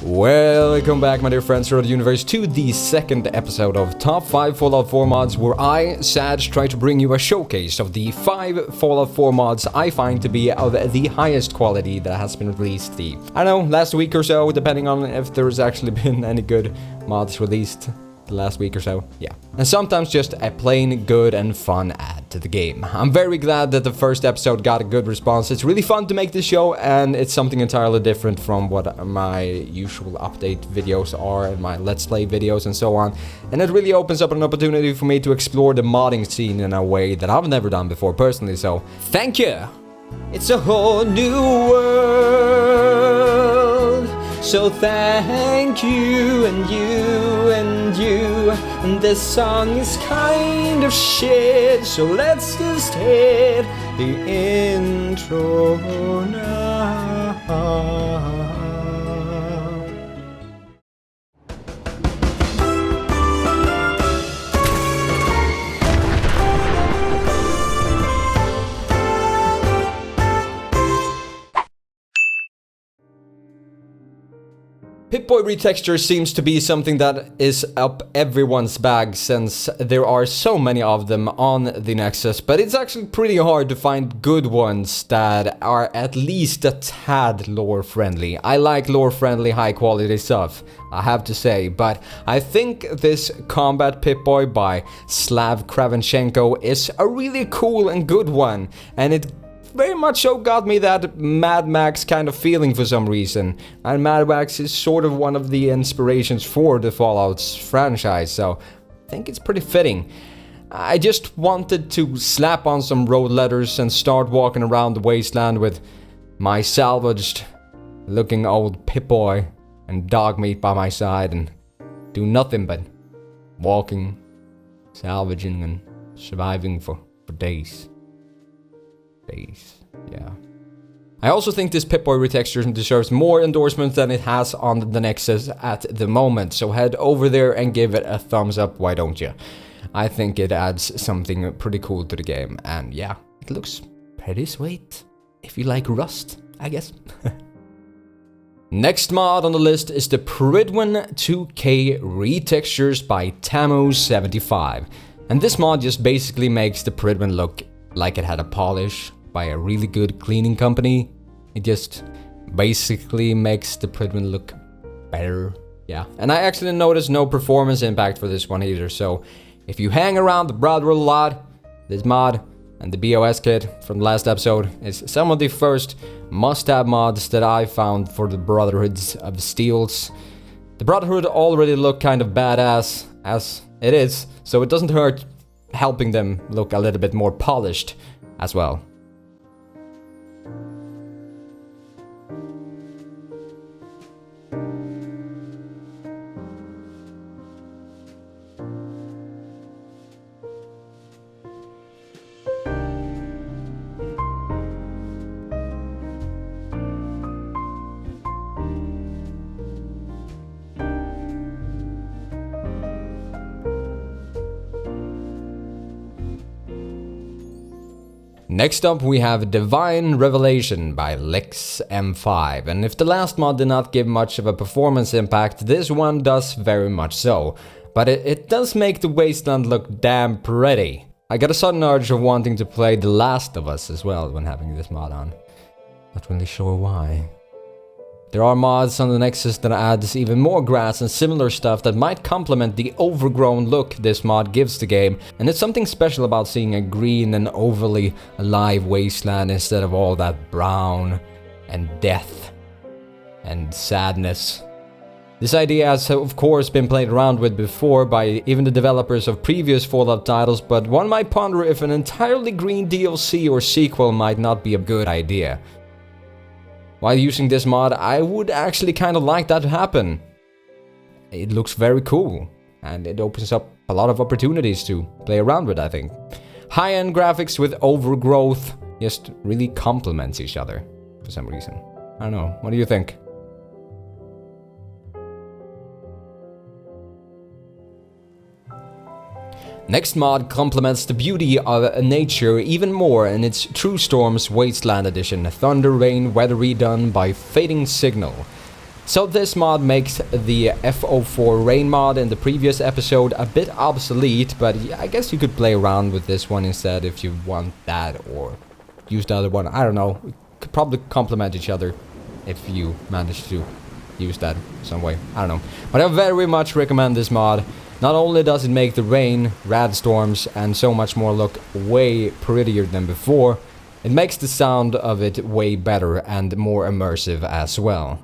Welcome back, my dear friends throughout the universe, to the second episode of Top 5 Fallout 4 mods, where I, Saj, try to bring you a showcase of the 5 Fallout 4 mods I find to be of the highest quality that has been released I don't know, last week or so, depending on if there's actually been any good mods released the last week or so, yeah. And sometimes just a plain good and fun add to the game. I'm very glad that the first episode got a good response. It's really fun to make this show, and it's something entirely different from what my usual update videos are and my Let's Play videos and so on. And it really opens up an opportunity for me to explore the modding scene in a way that I've never done before personally, so thank you! It's a whole new world, so thank you and you and you. And this song is kind of shit, so let's just hit the intro now. Pipboy retexture seems to be something that is up everyone's bag since there are so many of them on the Nexus, but it's actually pretty hard to find good ones that are at least a tad lore friendly. I like lore friendly high quality stuff, I have to say, but I think this Combat Pipboy by Slav Kravenchenko is a really cool and good one, and it very much so got me that Mad Max kind of feeling for some reason. And Mad Max is sort of one of the inspirations for the Fallout's franchise, so I think it's pretty fitting. I just wanted to slap on some road letters and start walking around the wasteland with my salvaged looking old Pipboy and dog meat by my side and do nothing but walking, salvaging and surviving for days. Yeah. I also think this Pipboy retexture deserves more endorsement than it has on the Nexus at the moment, so head over there and give it a thumbs up, why don't you? I think it adds something pretty cool to the game, and yeah, it looks pretty sweet. If you like Rust, I guess. Next mod on the list is the Pridwin 2K retextures by Tamu75. And this mod just basically makes the Pridwin look like it had a polish by a really good cleaning company. It just basically makes the Pridwin look better. Yeah, and I actually noticed no performance impact for this one either, so if you hang around the Brotherhood a lot, this mod and the BOS kit from the last episode is some of the first must-have mods that I found for the Brotherhoods of Steels. The Brotherhood already look kind of badass as it is, so it doesn't hurt helping them look a little bit more polished as well. Next up we have Divine Revelation by Lex M5, and if the last mod did not give much of a performance impact, this one does very much so. But it does make the wasteland look damn pretty. I got a sudden urge of wanting to play The Last of Us as well when having this mod on. Not really sure why. There are mods on the Nexus that adds even more grass and similar stuff that might complement the overgrown look this mod gives the game, and it's something special about seeing a green and overly alive wasteland instead of all that brown and death and sadness. This idea has of course been played around with before by even the developers of previous Fallout titles, but one might ponder if an entirely green DLC or sequel might not be a good idea. While using this mod, I would actually kind of like that to happen. It looks very cool, and it opens up a lot of opportunities to play around with, I think. High-end graphics with overgrowth just really complements each other for some reason. I don't know, what do you think? Next mod complements the beauty of nature even more in its True Storms Wasteland Edition, Thunder Rain Weather redone by Fading Signal. So this mod makes the FO4 rain mod in the previous episode a bit obsolete, but I guess you could play around with this one instead if you want that, or use the other one. I don't know. It could probably complement each other if you manage to use that some way. I don't know. But I very much recommend this mod. Not only does it make the rain, Rad Storms, and so much more look way prettier than before, it makes the sound of it way better and more immersive as well.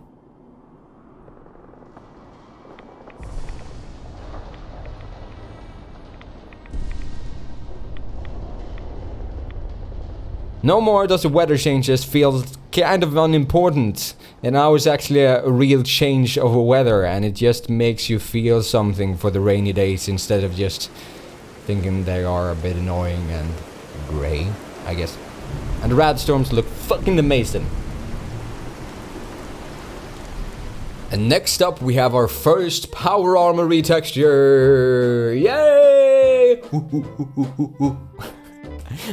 No more does the weather changes feel kind of unimportant, and now it's actually a real change of weather, and it just makes you feel something for the rainy days instead of just thinking they are a bit annoying and grey, I guess. And the Rad Storms look fucking amazing. And next up we have our first power armor retexture! Yay!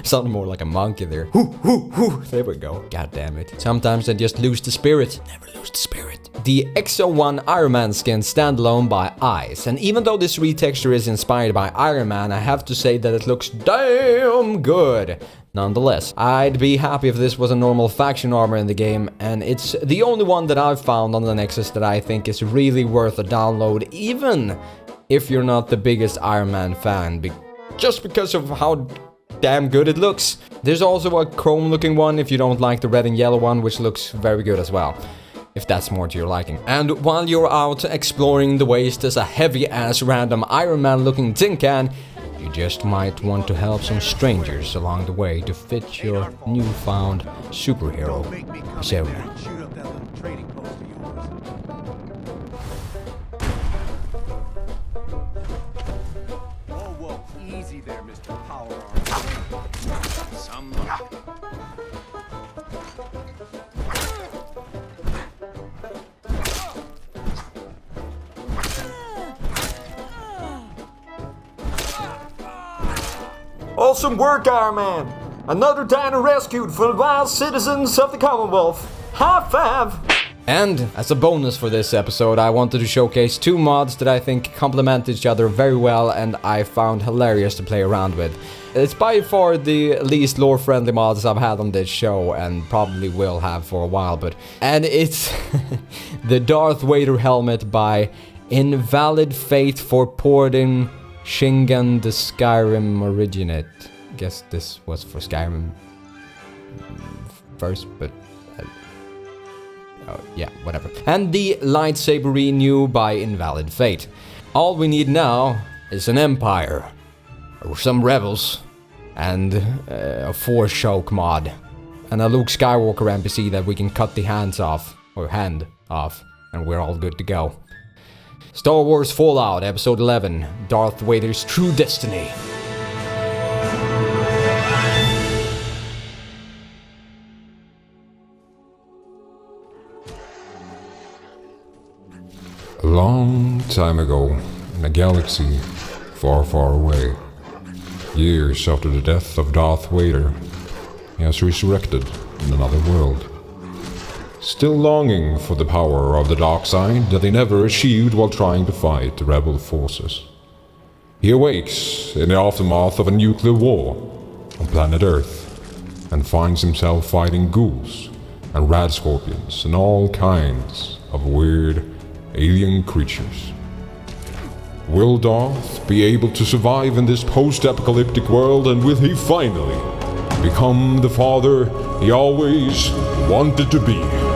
Sounded more like a monkey there. There we go. God damn it. Sometimes I just lose the spirit. Never lose the spirit. The XO1 Iron Man skin standalone by Ice. And even though this retexture is inspired by Iron Man, I have to say that it looks damn good. Nonetheless, I'd be happy if this was a normal faction armor in the game, and it's the only one that I've found on the Nexus that I think is really worth a download, even if you're not the biggest Iron Man fan, just because of how damn good it looks. There's also a chrome looking one if you don't like the red and yellow one, which looks very good as well, if that's more to your liking. And while you're out exploring the waste as a heavy ass random Iron Man looking tin can, you just might want to help some strangers along the way to fit your newfound superhero persona. Easy there, Mr. Power Armor. Some luck. Awesome work, Iron Man! Another dino rescued for the wild citizens of the Commonwealth. High five! And as a bonus for this episode, I wanted to showcase two mods that I think complement each other very well and I found hilarious to play around with. It's by far the least lore-friendly mods I've had on this show and probably will have for a while, and it's the Darth Vader helmet by Invalid Fate for Pordin Shingan the Skyrim Originate. Guess this was for Skyrim first, but oh, yeah, whatever. And the Lightsaber Renew by Invalid Fate. All we need now is an Empire, or some Rebels, and a Force Choke mod, and a Luke Skywalker NPC that we can cut the hand off, and we're all good to go. Star Wars Fallout Episode 11, Darth Vader's True Destiny. A long time ago, in a galaxy far, far away, years after the death of Darth Vader, he has resurrected in another world. Still longing for the power of the dark side that he never achieved while trying to fight the rebel forces. He awakes in the aftermath of a nuclear war on planet Earth and finds himself fighting ghouls and rad scorpions and all kinds of weird alien creatures. Will Darth be able to survive in this post-apocalyptic world, and will he finally become the father he always wanted to be?